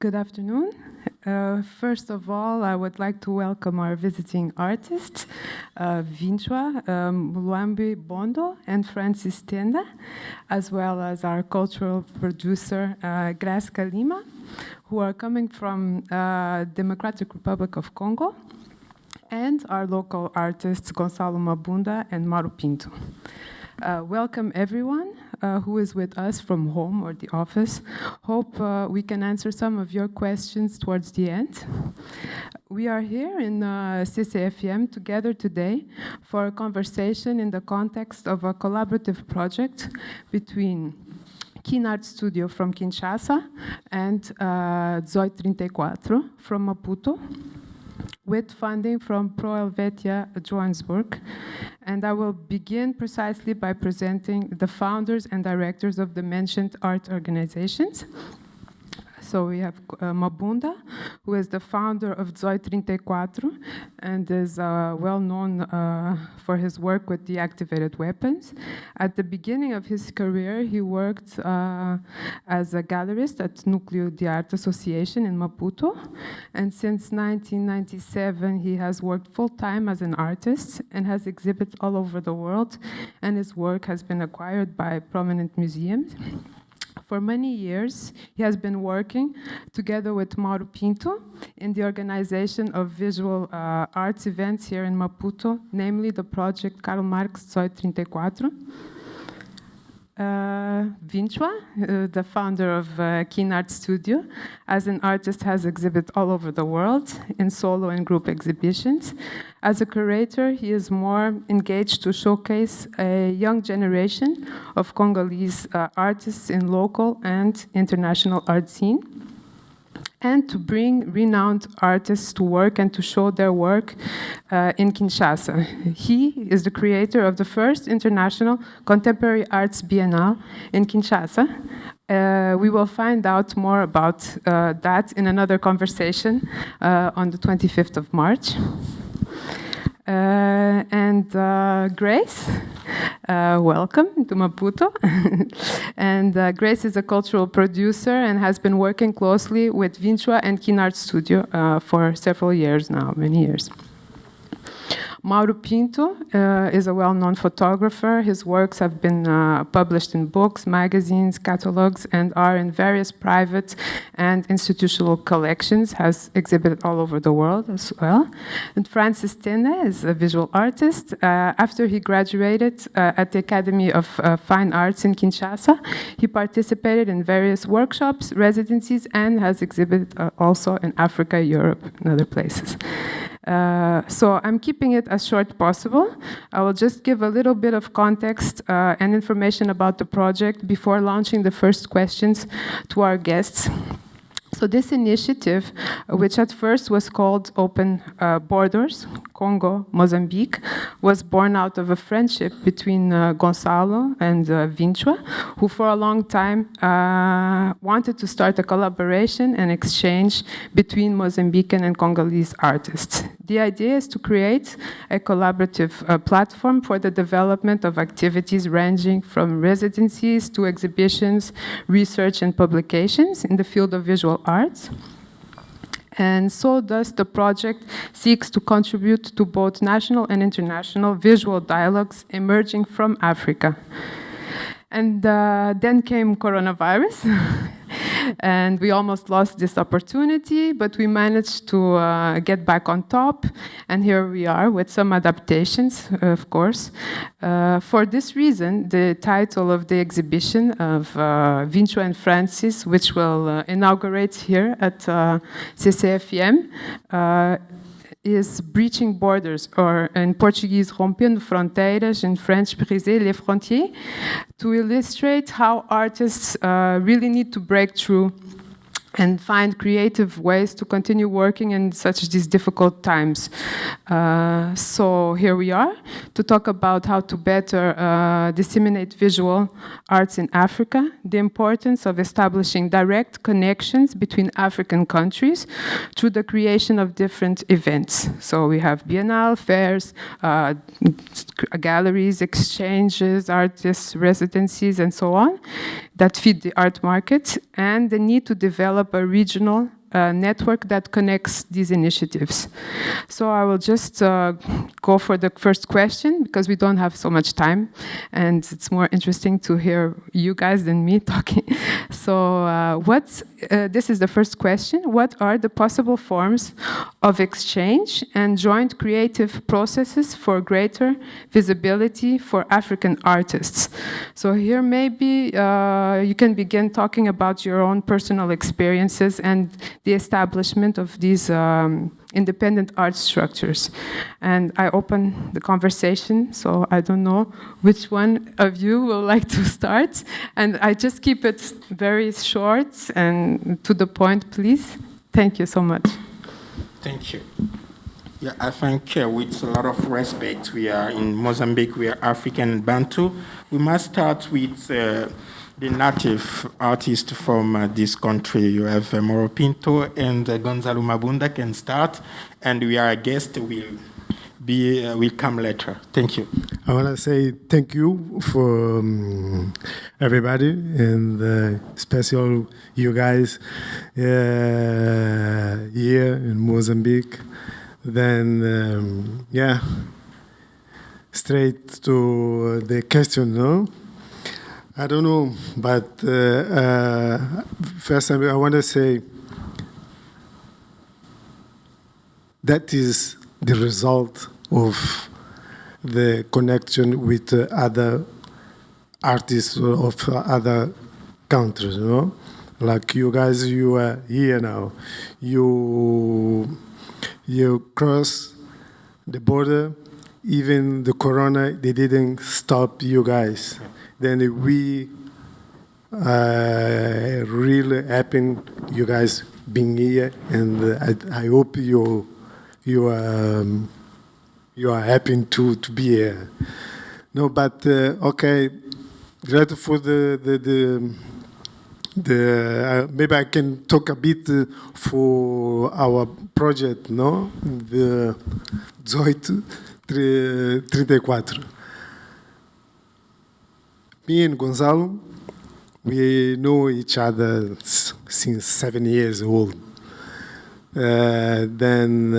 Good afternoon. First of all, I would like to welcome our visiting artists, Vinchwa, Mluambi Bondo, and Francis Tenda, as well as our cultural producer, Grace Kalima, who are coming from Democratic Republic of Congo, and our local artists, Gonçalo Mabunda and Mauro Pinto. Welcome everyone who is with us from home or the office. Hope we can answer some of your questions towards the end. We are here in CCFM together today for a conversation in the context of a collaborative project between Keen Art Studio from Kinshasa and 1834 from Maputo, with funding from Pro Helvetia Johannesburg. And I will begin precisely by presenting the founders and directors of the mentioned art organizations. So we have Mabunda, who is the founder of 1834 and is well known for his work with deactivated weapons. At the beginning of his career, he worked as a gallerist at Núcleo de Arte Association in Maputo. And since 1997, he has worked full-time as an artist and has exhibited all over the world. And his work has been acquired by prominent museums. For many years, he has been working together with Mauro Pinto in the organization of visual arts events here in Maputo, namely the project Karl Marx 1834. Vinchwa, the founder of Keen Art Studio, as an artist has exhibited all over the world in solo and group exhibitions. As a curator, he is more engaged to showcase a young generation of Congolese artists in local and international art scene, and to bring renowned artists to work and to show their work in Kinshasa. He is the creator of the first international contemporary arts bienal in Kinshasa. We will find out more about that in another conversation on the 25th of March. Grace, welcome to Maputo. And Grace is a cultural producer and has been working closely with Vinchwa and Keen Art Studio for several years now, many years. Mauro Pinto is a well-known photographer. His works have been published in books, magazines, catalogs, and are in various private and institutional collections, has exhibited all over the world as well. And Francis Tenda is a visual artist. After he graduated at the Academy of Fine Arts in Kinshasa, he participated in various workshops, residencies, and has exhibited also in Africa, Europe, and other places. So I'm keeping it as short as possible. I will just give a little bit of context and information about the project before launching the first questions to our guests. So this initiative, which at first was called Open Borders, Congo, Mozambique, was born out of a friendship between Gonçalo and Vinchwa, who for a long time wanted to start a collaboration and exchange between Mozambican and Congolese artists. The idea is to create a collaborative platform for the development of activities ranging from residencies to exhibitions, research and publications in the field of visual arts. And so thus the project seeks to contribute to both national and international visual dialogues emerging from Africa. And then came coronavirus. And we almost lost this opportunity, but we managed to get back on top. And here we are with some adaptations, of course. For this reason, the title of the exhibition of Vinchwa and Francis, which will inaugurate here at CCFM, is Breaching Borders, or in Portuguese, Rompendo Fronteiras, in French, Briser les Frontières, to illustrate how artists really need to break through and find creative ways to continue working in such these difficult times. So here we are to talk about how to better disseminate visual arts in Africa, the importance of establishing direct connections between African countries through the creation of different events. So we have bienal, fairs, galleries, exchanges, artists, residencies, and so on, that feed the art market, and the need to develop a regional a network that connects these initiatives. So I will just go for the first question because we don't have so much time and it's more interesting to hear you guys than me talking. So this is the first question. What are the possible forms of exchange and joint creative processes for greater visibility for African artists? So here maybe you can begin talking about your own personal experiences and the establishment of these independent art structures. And I open the conversation, so I don't know which one of you will like to start. And I just keep it very short and to the point, please. Thank you so much. Thank you. Yeah, I think with a lot of respect, we are in Mozambique, we are African and Bantu. We must start with the native artists from this country. You have Moro Pinto and Gonzalo Mabunda can start, and we are a guest will come later. Thank you. I want to say thank you for everybody, and especially you guys here in Mozambique. Then, straight to the question, no? I don't know, but first I want to say that is the result of the connection with other artists of other countries, you know? Like you guys, you are here now. You cross the border, even the corona, they didn't stop you guys. Then we really happy you guys being here, and I hope you are happy to be here. No, but okay, grateful for the maybe I can talk a bit for our project, no? The 1834. Me and Gonzalo, we know each other since 7 years old. Then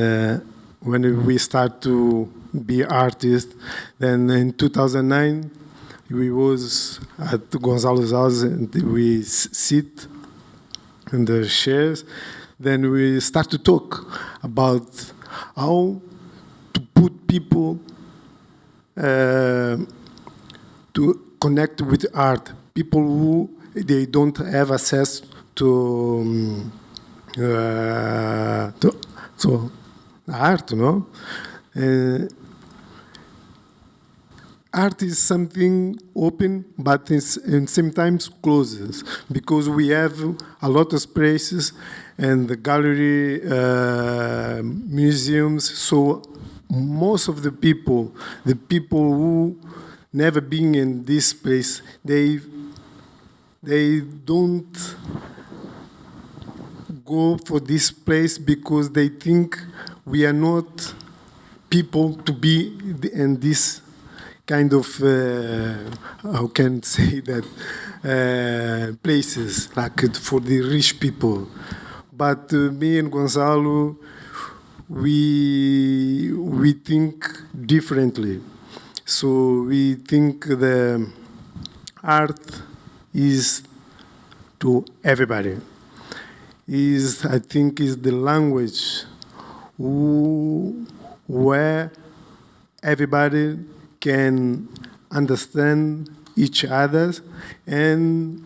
when we start to be artists, then in 2009, we was at Gonzalo's house and we sit in the chairs. Then we start to talk about how to put people to connect with art. People who they don't have access to art, no? Art is something open, but it's sometimes closes because we have a lot of spaces and the gallery, museums. So most of the people who never been in this place, they don't go for this place because they think we are not people to be in this kind of, how can I say that, places, like for the rich people. But me and Gonzalo, we think differently. So we think the art is to everybody. I think is the language where everybody can understand each other, and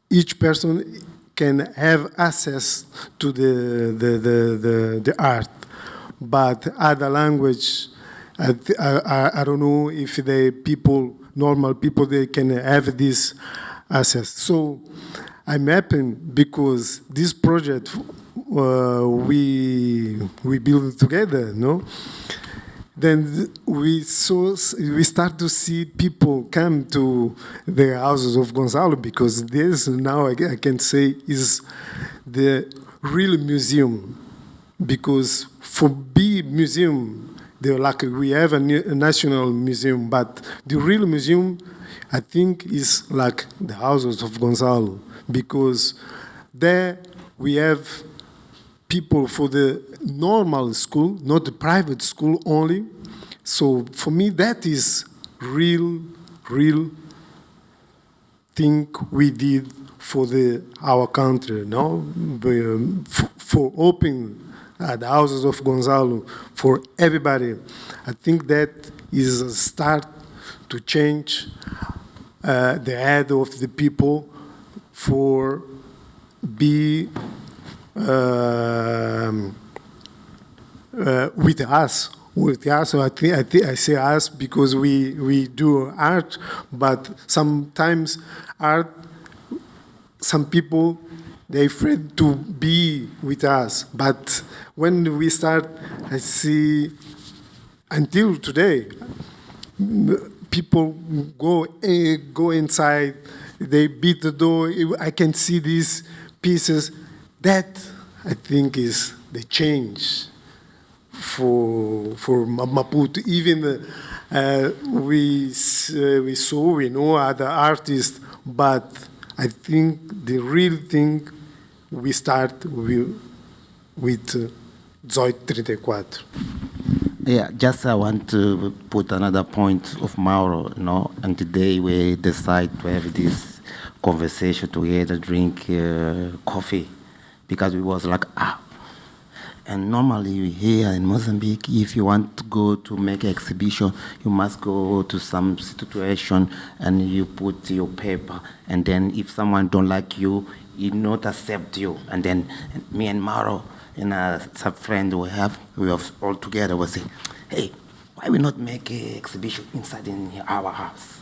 each person can have access to the art. But other language, I don't know if the normal people, they can have this access. So I'm happy because this project we build together, no? Then we start to see people come to the houses of Gonzalo, because this now I can say is the real museum. Because for big museum, we have a national museum, but the real museum, I think, is like the houses of Gonzalo, because There we have people for the normal school, not the private school only. So for me, that is real thing we did for our country, no? For opening the houses of Gonzalo for everybody. I think that is a start to change the head of the people for be with us. So I say us because we do art, but sometimes art, some people, they're afraid to be with us. But when we start, I see, until today, people go inside, they beat the door. I can see these pieces. That, I think, is the change for Maputo. Even we know other artists, but I think the real thing we start with 1834. Yeah, just I want to put another point of Mauro, and today we decide to have this conversation together, drink coffee, because we was like, and normally here in Mozambique, if you want to go to make an exhibition, you must go to some situation and you put your paper, and then if someone don't like you, he not accept you, and then me and Mauro, and some friend we have all together, we say, hey, why we not make an exhibition inside in our house?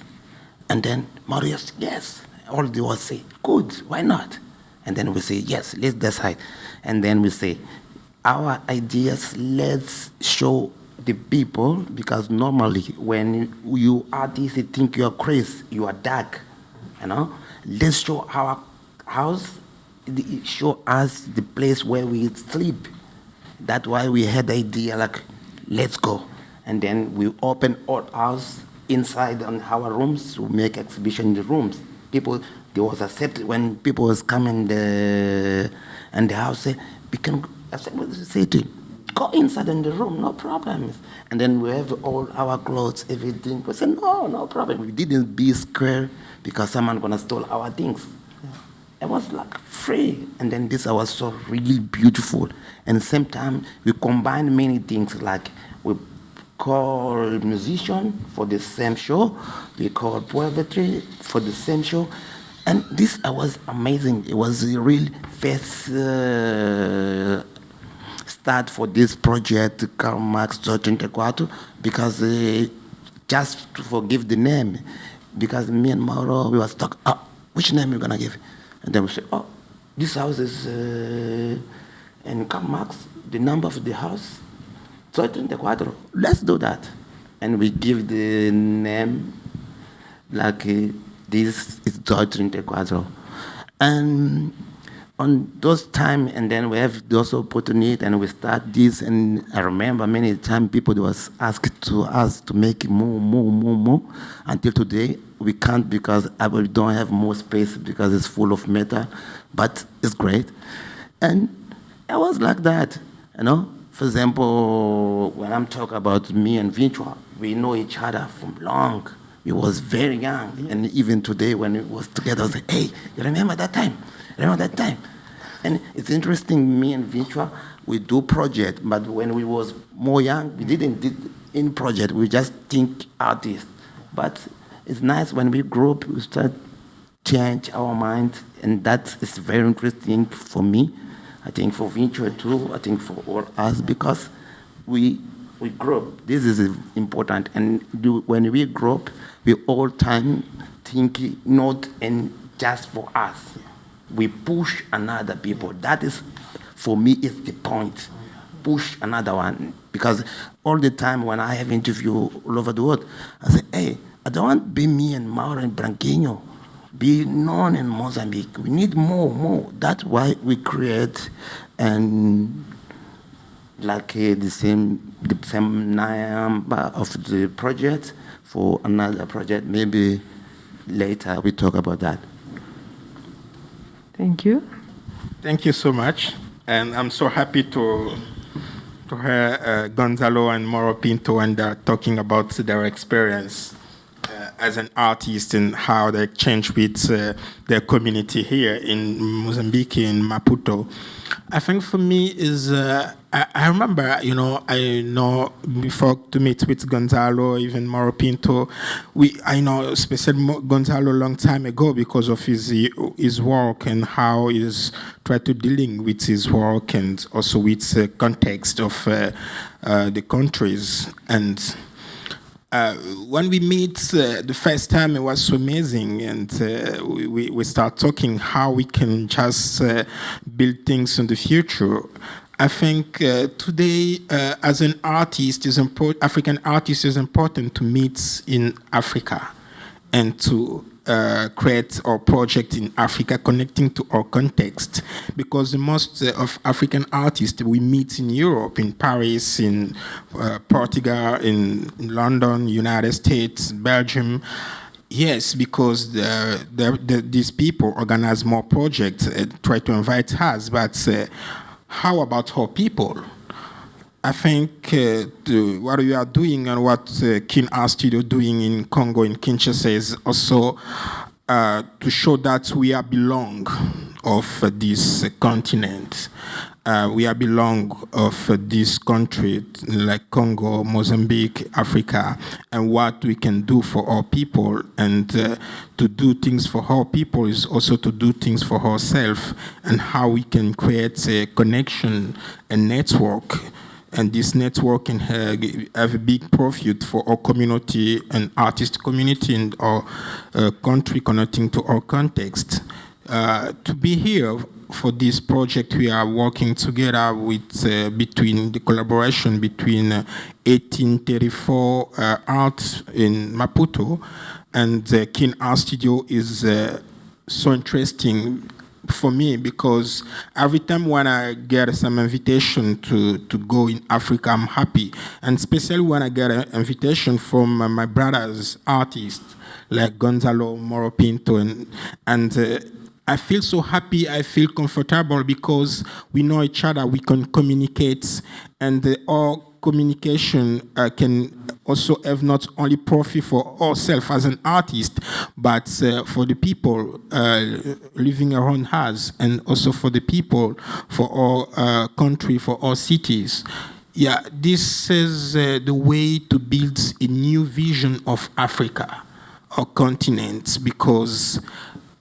And then Mauro says, yes. All they will say, good, why not? And then we say, yes, let's decide. And then we say, our ideas, let's show the people, because normally when you artists you think you are crazy, you are dark, Let's show our house, show us the place where we sleep. That's why we had the idea like, let's go. And then we open our house inside on our rooms to make exhibition in the rooms. People, they was accepted when people was coming and the house say, we can say to him, go inside in the room, no problems. And then we have all our clothes, everything. We say, no problem. We didn't be scared because someone gonna steal our things. It was like free. And then this was so really beautiful. And at the same time, we combined many things, like we call musician for the same show, we call poetry for the same show. And this was amazing. It was a real first start for this project, Karl Marx 1834, because just to forgive the name, because me and Mauro, we was talking, which name you gonna give? And then we say, this house is in Karl Marx, the number of the house, 1834. Let's do that. And we give the name like this is 1834. And on those time, and then we have those opportunity, and we start this. And I remember many times people was asked to us to make more. Until today, we can't because we don't have more space because it's full of metal, but it's great. And it was like that, For example, when I'm talking about me and Vinchua, we know each other from long. We was very young, and even today when we was together, I was like, hey, you remember that time? And it's interesting, me and Vinchua, we do project, but when we was more young, we didn't do any project, we just think artists. But it's nice when we grow up, we start change our mind, and that is very interesting for me. I think for Vinchua too, I think for all us, because we grow up. This is important, and when we grow up, we all time think not and just for us. We push another people. That is, for me, is the point. Push another one, because all the time when I have interview all over the world, I say, hey, I don't want to be me and Mauro and Branquinho, be known in Mozambique. We need more. That's why we create and like the same number of the project for another project. Maybe later we talk about that. Thank you. Thank you so much. And I'm so happy to hear Gonzalo and Moro Pinto and they're talking about their experience as an artist and how they exchange with their community here in Mozambique, in Maputo. I think for me is, I remember, I know before to meet with Gonzalo, even Moro Pinto, I know especially Gonzalo a long time ago because of his work and how he's tried to dealing with his work and also with the context of the countries. And when we meet the first time, it was so amazing, and we start talking how we can just build things in the future. I think today, as an artist, African artist, is important to meet in Africa and to create our project in Africa, connecting to our context, because the most of African artists we meet in Europe, in Paris, in Portugal, in London, United States, Belgium. Yes, because these people organize more projects, try to invite us, but how about our people? I think what we are doing and what Kin Art Studio doing in Congo, in Kinshasa, is also to show that we are belong of this continent. We are belong of this country like Congo, Mozambique, Africa, and what we can do for our people. And to do things for our people is also to do things for ourselves, and how we can create a connection, a network. And this network can have a big profit for our community and artist community and our country, connecting to our context. To be here for this project, we are working together with between the collaboration between 1834 Art in Maputo and Kin Art Studio is so interesting for me, because every time when I get some invitation to go in Africa, I'm happy. And especially when I get an invitation from my brothers, artists, like Gonzalo, Moro Pinto, and I feel so happy, I feel comfortable, because we know each other, we can communicate, and all communication can also have not only profit for ourselves as an artist, but for the people living around us, and also for the people, for our country, for our cities. Yeah, this is the way to build a new vision of Africa, our continent, because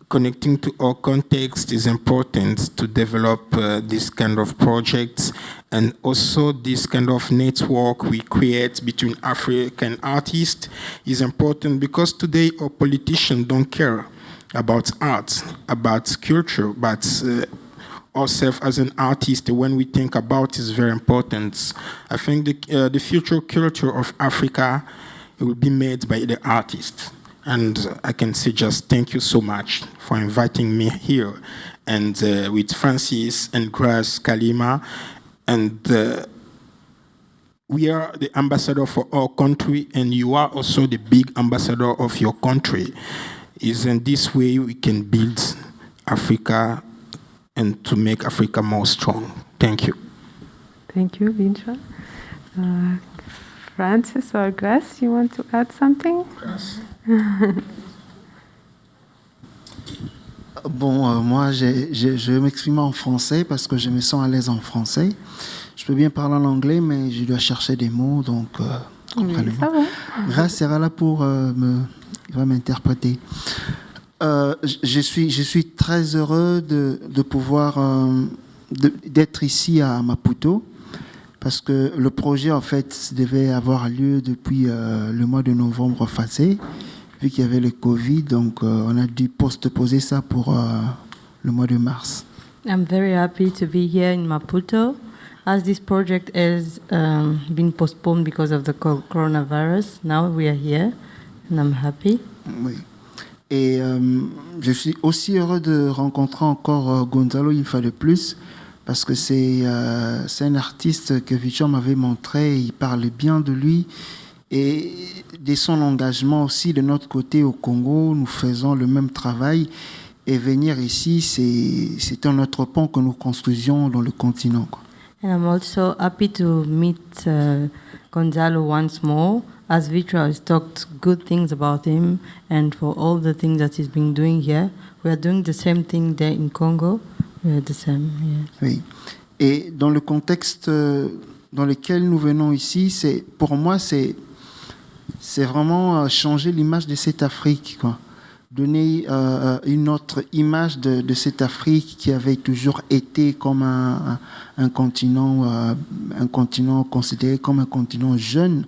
connecting to our context is important to develop this kind of projects, and also this kind of network we create between African artists is important, because today our politicians don't care about art, about culture, but ourselves as an artist, when we think about, is very important. I think the future culture of Africa will be made by the artists. And I can say just thank you so much for inviting me here, and with Francis and Grace Kalima. And we are the ambassador for our country, and you are also the big ambassador of your country. Is in this way we can build Africa and to make Africa more strong. Thank you. Thank you, Vincha. Francis or Grace, you want to add something? Grace. Bon, moi, je vais m'exprimer en français parce que je me sens à l'aise en français. Je peux bien parler en anglais, mais je dois chercher des mots, donc comprenez-moi. Grace sera là pour m'interpréter. Je suis très heureux de pouvoir d'être ici à Maputo, parce que le projet, en fait, devait avoir lieu depuis le mois de novembre passé, vu qu'il y avait le Covid, donc on a dû postposer ça pour le mois de mars. I'm very happy to be here in Maputo, as this project has been postponed because of the coronavirus. Now we are here, and I'm happy. Oui. Et je suis aussi heureux de rencontrer encore Gonzalo une fois de plus, parce que c'est un artiste que Vichon m'avait montré, il parle bien de lui et de son engagement aussi de notre côté au Congo. Nous faisons le même travail Et venir ici, c'est un autre pont que nous construisions dans le continent, quoi. And I'm also happy to meet Gonzalo once more, as Vitra has talked good things about him and for all the things that he's been doing here. We are doing the same thing there in Congo. We are the same, yes. Oui. Et dans le contexte dans lequel nous venons ici, pour moi, c'est vraiment changer l'image de cette Afrique, quoi. Donner une autre image de cette Afrique qui avait toujours été comme un continent considéré comme un continent jeune.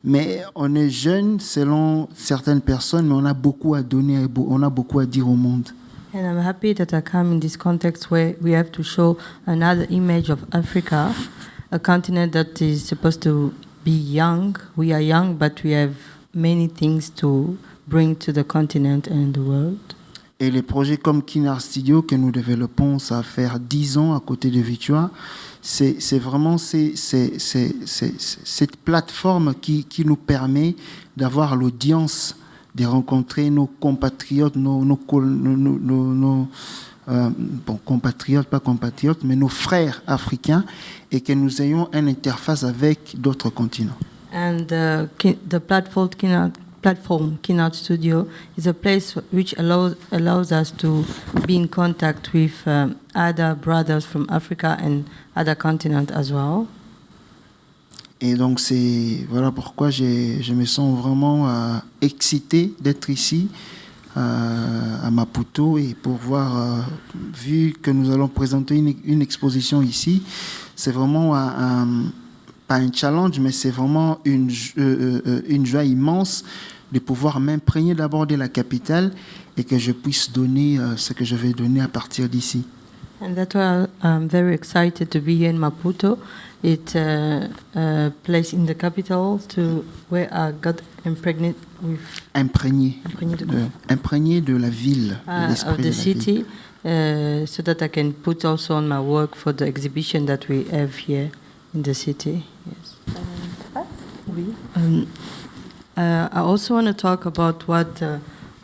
Mais on est jeune selon certaines personnes, mais on a beaucoup à donner, on a beaucoup à dire au monde. And I'm happy that I come in this context where we have to show another image of Africa, a continent that is supposed to be young. We are young, but we have many things to bring to the continent and the world. Et les projets comme Kinard Studio que nous développons, ça va faire 10 ans à côté de Vitua, c'est vraiment cette plateforme qui nous permet d'avoir l'audience, de rencontrer nos compatriotes, compatriotes, pas compatriotes, mais nos frères africains, et que nous ayons une interface avec d'autres continents. And the platform Kinard Studio is a place which allows us to be in contact with other brothers from Africa and other continents as well. Et donc voilà pourquoi je me sens vraiment excité d'être ici à Maputo et pour voir, vu que nous allons présenter une exposition ici, c'est vraiment pas un challenge, mais c'est vraiment une joie immense de pouvoir m'imprégner d'abord de la capitale et que je puisse donner ce que je vais donner à partir d'ici. And that's why I'm very excited to be here in Maputo. It's a place in the capital where I got impregnated with... Imprégné de la ville, de l'esprit of the de la city, ville. so that I can put also on my work for the exhibition that we have here in the city. Yes. I also want to talk about what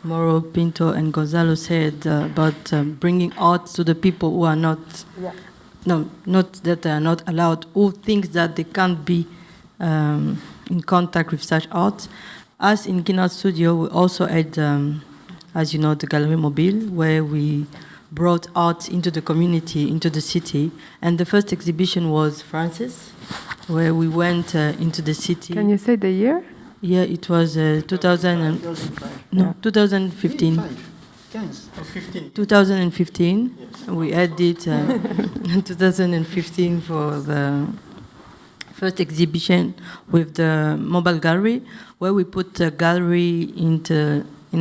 Moro, Pinto, and Gonzalo said about bringing art to the people who are not... Yeah. No, not that they are not allowed, or things that they can't be in contact with such art. Us in Kinard Studio, we also had, as you know, the Galerie Mobile, where we brought art into the community, into the city. And the first exhibition was Francis, where we went into the city. Can you say the year? Yeah, it was 2015. 2015. Yes. We had it in 2015 for the first exhibition with the mobile gallery, where we put the gallery in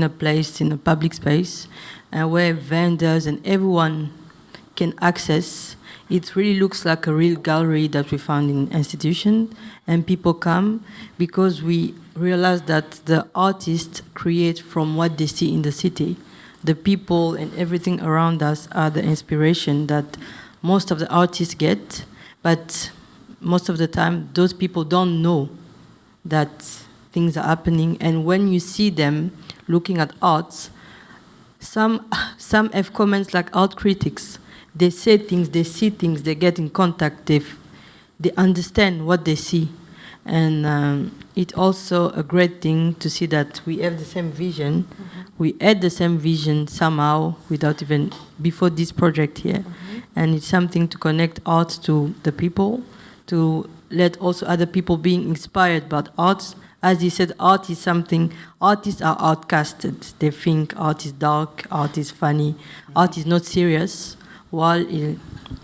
a place, in a public space, where vendors and everyone can access. It really looks like a real gallery that we found in institution, and people come because we realize that the artists create from what they see in the city. The people and everything around us are the inspiration that most of the artists get, but most of the time those people don't know that things are happening. And when you see them looking at arts, some have comments like art critics. They say things, they see things, they get in contact, they understand what they see. And it's also a great thing to see that we have the same vision. Mm-hmm. We had the same vision somehow without even before this project here. Mm-hmm. And it's something to connect art to the people, to let also other people being inspired by art. As he said, art is something, artists are outcasted. They think art is dark, art is funny, art is not serious, while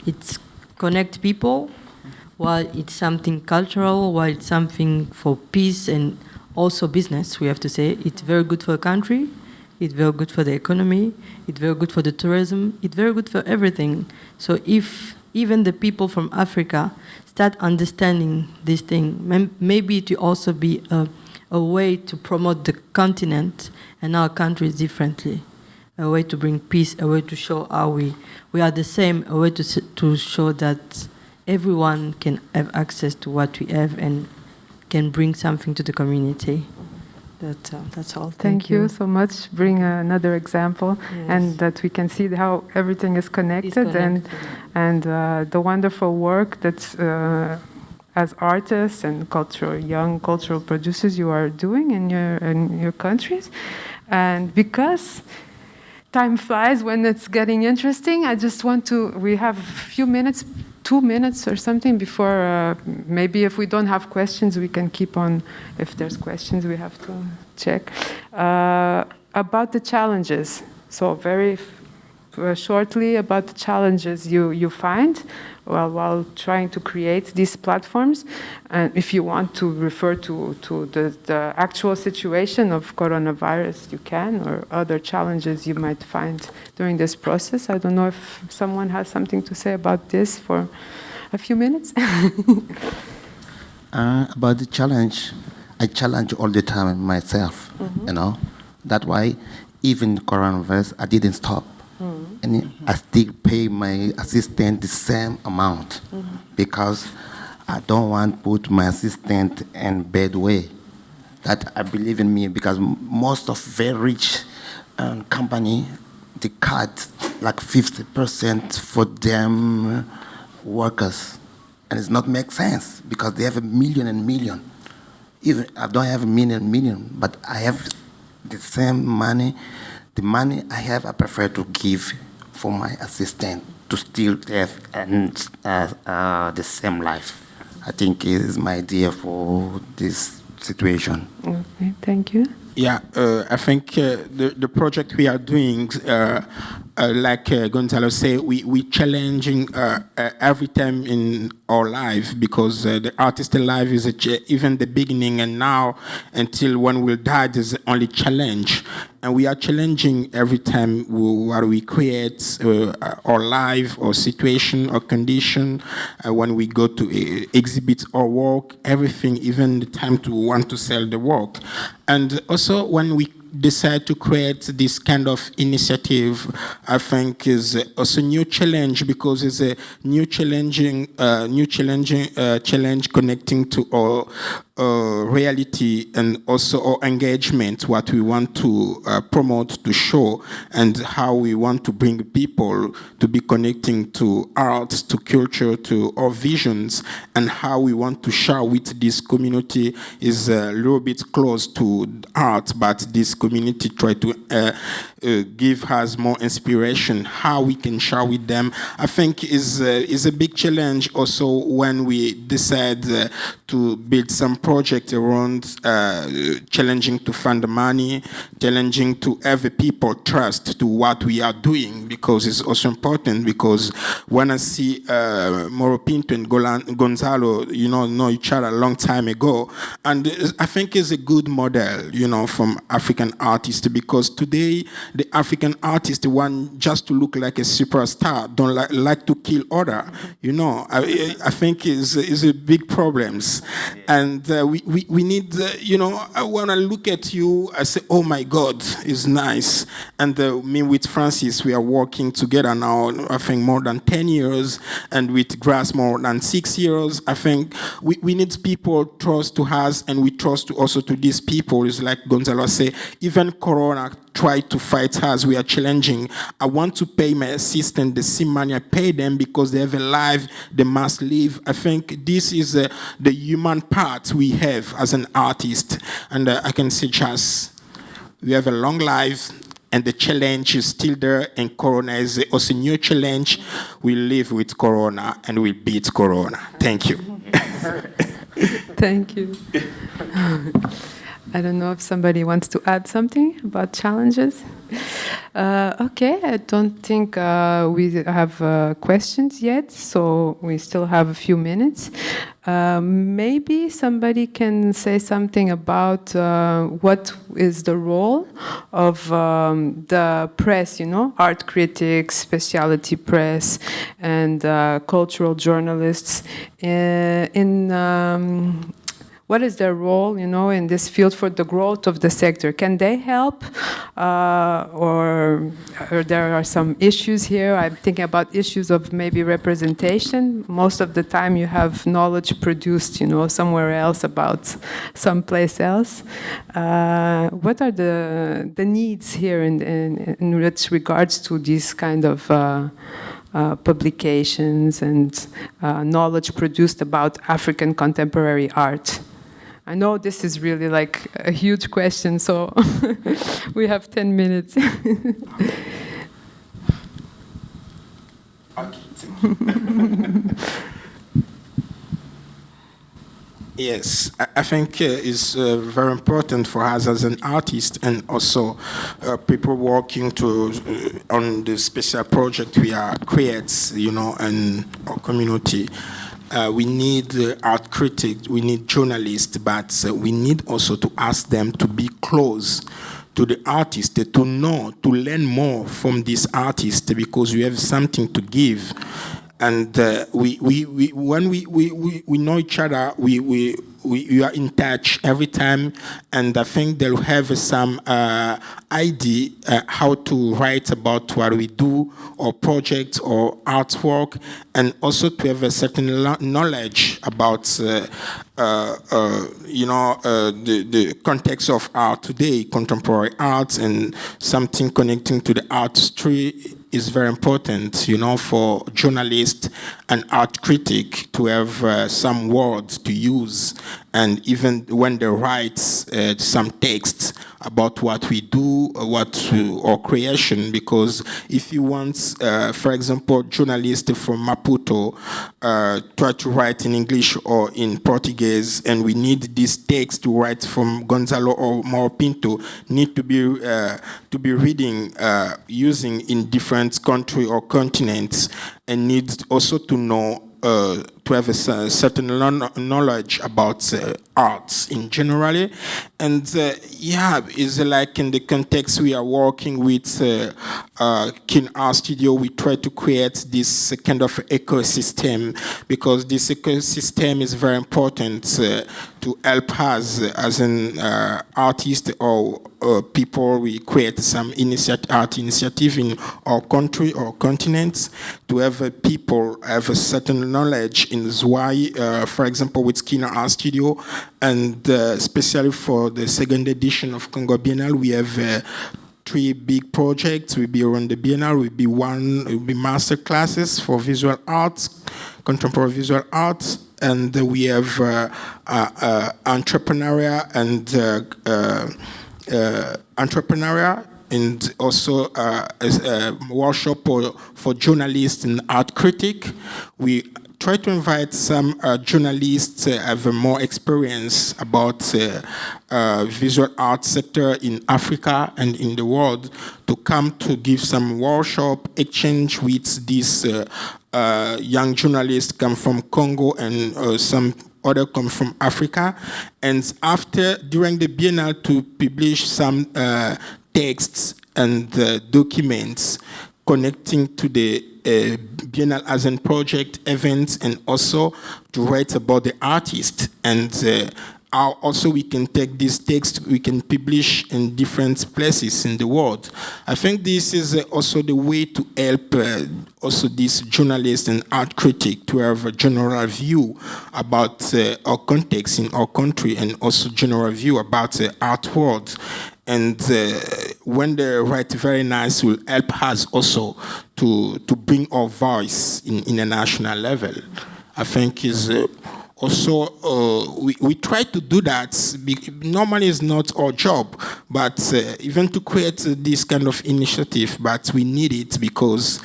it's connect people, while it's something cultural, while it's something for peace and also business, we have to say. It's very good for the country, it's very good for the economy, it's very good for the tourism, it's very good for everything. So if even the people from Africa start understanding this thing, maybe it will also be a way to promote the continent and our countries differently, a way to bring peace, a way to show how we are the same, a way to show that everyone can have access to what we have and can bring something to the community. That's all. Thank you so much. Bring another example, and that we can see how everything is connected, and the wonderful work that as artists and young cultural producers you are doing in your countries. And because time flies when it's getting interesting, I just want to. We have a few minutes. 2 minutes or something before, maybe if we don't have questions, we can keep on. If there's questions, we have to check. About the challenges. So very shortly about the challenges you find while trying to create these platforms. And if you want to refer to the actual situation of coronavirus, you can, or other challenges you might find during this process. I don't know if someone has something to say about this for a few minutes. About the challenge, I challenge all the time myself, you know. That's why even coronavirus, I didn't stop. And I still pay my assistant the same amount because I don't want to put my assistant in bad way. That I believe in me because most of very rich company, they cut like 50% for them workers. And it's not make sense because they have a million and million. Even I don't have a million, but I have the same money. The money I have, I prefer to give for my assistant to still have the same life. I think it is my idea for this situation. Okay, thank you. Yeah, I think the project we are doing, like Gonzalo said, we challenging every time in our life because the artist life is even the beginning, and now until when we'll die, there's only challenge. And we are challenging every time what we create, our life, or situation, or condition, when we go to exhibit our work, everything, even the time to want to sell the work. And also when we decide to create this kind of initiative, I think is also a new challenge because it's a new challenge connecting to our reality and also our engagement, what we want to promote, to show, and how we want to bring people to be connecting to art, to culture, to our visions, and how we want to share with this community is a little bit close to art, but this community try to give us more inspiration, how we can share with them. I think is a big challenge also when we decide to build some project around challenging to find the money, challenging to have the people trust to what we are doing, because it's also important, because when I see Moro Pinto and Gonzalo, know each other a long time ago, and I think it's a good model, from African artists, because today the African artists want just to look like a superstar, don't like to kill other, I think is a big problems. And we need, when I look at you, I say, oh my God, it's nice. And me with Francis, we are working together now, I think more than 10 years, and with Grass more than 6 years. I think we need people trust to us, and we trust also to these people. It's like Gonzalo say, even Corona try to fight us, we are challenging. I want to pay my assistant the same money I pay them because they have a life, they must live. I think this is the human part we have as an artist. And I can say just, we have a long life, and the challenge is still there, and Corona is also a new challenge. We live with Corona, and we beat Corona. Thank you. Thank you. I don't know if somebody wants to add something about challenges. Okay, I don't think we have questions yet, so we still have a few minutes. Maybe somebody can say something about what is the role of the press, art critics, specialty press, and cultural journalists in what is their role, in this field for the growth of the sector? Can they help, or there are some issues here? I'm thinking about issues of maybe representation. Most of the time, you have knowledge produced, somewhere else about someplace else. What are the needs here in which regards to these kind of publications and knowledge produced about African contemporary art? I know this is really like a huge question, so we have 10 minutes. Yes, I think it's very important for us as an artist, and also people working on the special project we are creates, and our community. We need art critics, we need journalists, but we need also to ask them to be close to the artist, to know, to learn more from this artist, because we have something to give. And when we know each other, we are in touch every time, and I think they'll have some idea how to write about what we do, or projects, or artwork, and also to have a certain knowledge about the context of art today, contemporary art, and something connecting to the artistry is very important, for journalists and art critic to have some words to use, and even when they write some texts about what we do, or creation, because if you want, for example, journalists from Maputo try to write in English or in Portuguese, and we need this text to write from Gonzalo or Mauro Pinto, need to be reading using in different country or continents, and needs also to know to have a certain knowledge about arts in general. And it's like in the context we are working with Kin Art Studio, we try to create this kind of ecosystem, because this ecosystem is very important to help us as an artist or people. We create some art initiative in our country or continents to have people have a certain knowledge. In Visuais, for example, with Kin Art Studio, and especially for the second edition of Congo Bienal, we have 3 big projects. Will be around the Bienal. Will be master classes for visual arts, contemporary visual arts, and we have entrepreneurial and also a workshop for journalists and art critic. We try to invite some journalists have more experience about visual art sector in Africa and in the world to come to give some workshop, exchange with these young journalists come from Congo, and some other come from Africa. And during the Biennale, to publish some texts and documents connecting to the Biennale as a project, events, and also to write about the artist. And how also we can take this text, we can publish in different places in the world. I think this is also the way to help also these journalists and art critics to have a general view about our context in our country, and also general view about the art world. And when they write very nice, will help us also to bring our voice in a national level. I think is also we try to do that. Normally it's not our job, but even to create this kind of initiative, but we need it because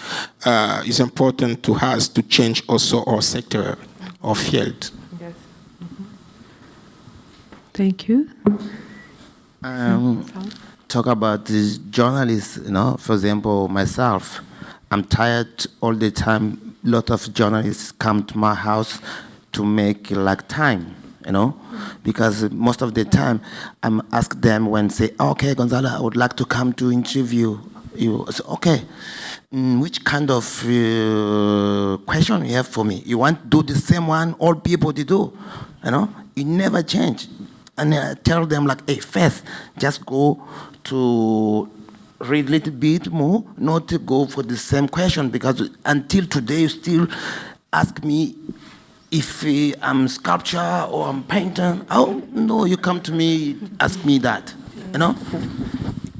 it's important to us to change also our sector, our field. Yes. Mm-hmm. Thank you. Talk about the journalists, for example, myself, I'm tired all the time. A lot of journalists come to my house to make time, because most of the time I'm ask them when say, okay, Gonzalo, I would like to come to interview you. I say, okay, which kind of question you have for me? You want to do the same one all people they do, it never change. And I tell them like, hey, first, just go to read a little bit more, not to go for the same question, because until today you still ask me if I'm sculpture or I'm painter. Oh, no, you come to me, ask me that, you know?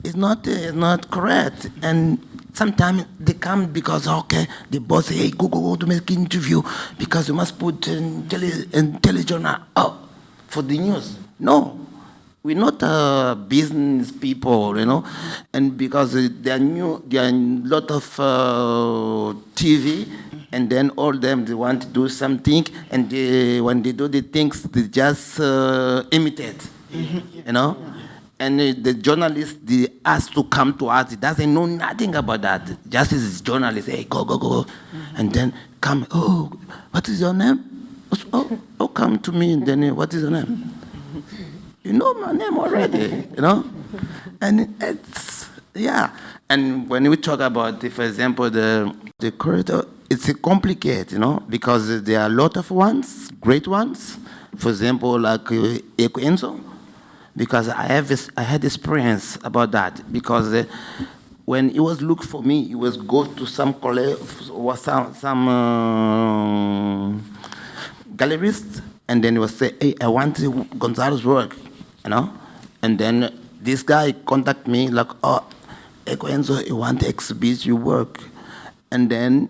It's not correct. And sometimes they come because, okay, the boss say, hey, go to make an interview because you must put in telejournal for the news. No, we're not business people, you know, and because there are a lot of TV, and then all them they want to do something, and when they do the things, they just imitate, you know. And the journalist, they ask to come to us. He doesn't know nothing about that. Just as journalist, hey, go. And then come, oh, what is your name? Oh, come to me, and then what is your name? You know my name already, you know? And it's, yeah. And when we talk about, for example, the corridor, it's complicated, you know, because there are a lot of ones, great ones. For example, like Enzo. Because I had experience about that. Because when he was look for me, he was go to some or some galleries, and then he was say, hey, I want Gonzalo's work, you know. And then this guy contact me like, oh, Enzo, you want to exhibit your work, and then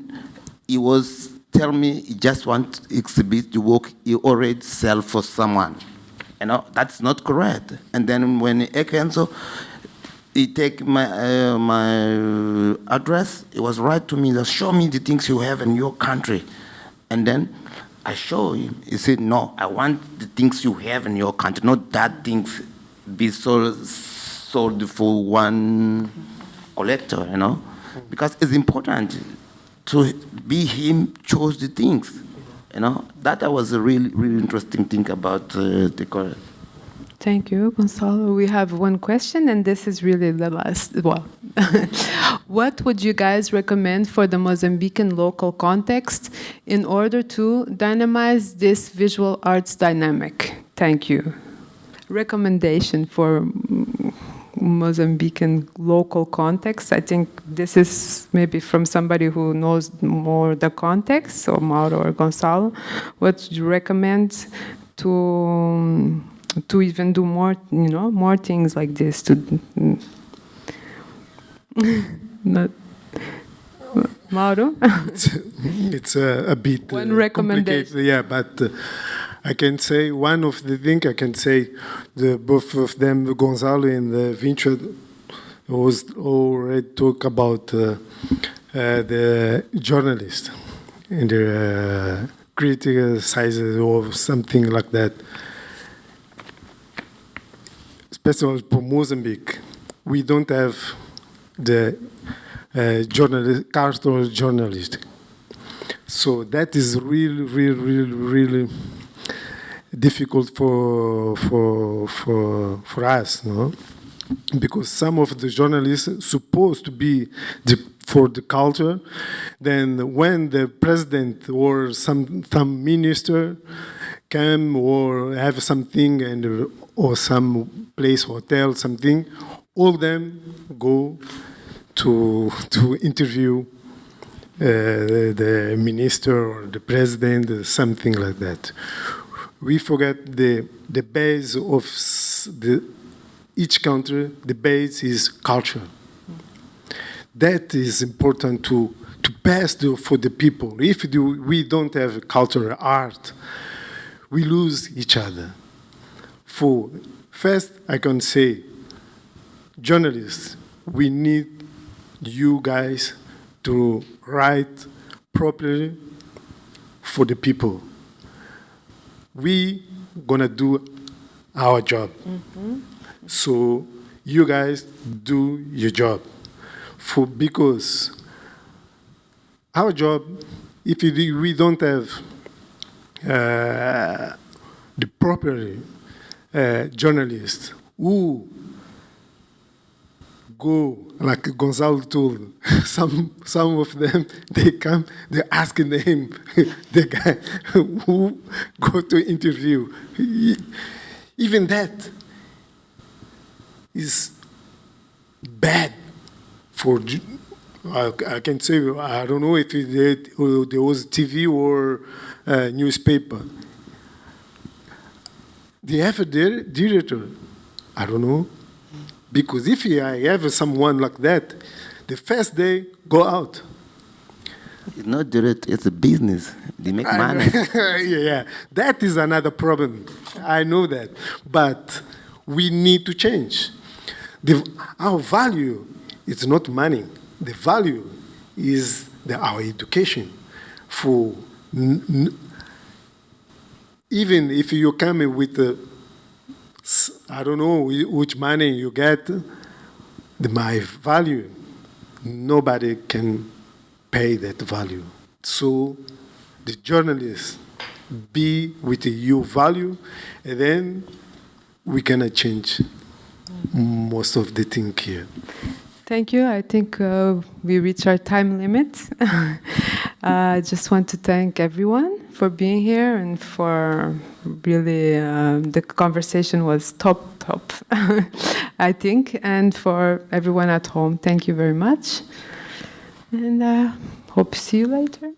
he was tell me he just want to exhibit the work he already sell for someone. You know, that's not correct. And then when Enzo, he take my address, he was right to me, just show me the things you have in your country. And then I show him. He said, no, I want the things you have in your country, not that things be sold for one collector, you know? Because it's important to be him chose the things. You know, that was a really, really interesting thing about the college. Thank you, Gonzalo. We have one question, and this is really the last. Well, what would you guys recommend for the Mozambican local context in order to dynamize this visual arts dynamic? Thank you. Recommendation for Mozambican local context. I think this is maybe from somebody who knows more the context, so Mauro or Gonzalo. What would you recommend to even do more, you know, more things like this? To not Mauro. It's a bit one recommendation. Yeah, but. I can say one of the things I can say, both of them, Gonzalo and Vinci, was already talk about the journalist and their critical sizes or something like that. Especially for Mozambique, we don't have the cultural journalist. So that is really difficult for us, no? Because some of the journalists supposed to be for the culture, then when the president or some minister come or have something and or some place, hotel, something, all them go to interview the minister or the president, something like that. We forget the base of each country. The base is culture. That is important to pass for the people. If we don't have cultural art, we lose each other. First, I can say, journalists, we need you guys to write properly for the people. We gonna do our job. Mm-hmm. So you guys do your job. Because our job, if we don't have the proper journalists who go like Gonzalo told. Some of them they come, they're asking him, the guy who go to interview. Even that is bad for. I can say I don't know if there was TV or newspaper. They have a director. I don't know. Because if I have someone like that, the first day, go out. It's not direct, it's a business. They make money. Yeah, that is another problem. I know that. But we need to change. Our value is not money. The value is our education. For even if you come with I don't know which money you get, my value, nobody can pay that value. So the journalists be with your value, and then we cannot change most of the thing here. Thank you. I think we reached our time limit. I just want to thank everyone for being here and for really the conversation was top, I think. And for everyone at home, thank you very much. And hope to see you later.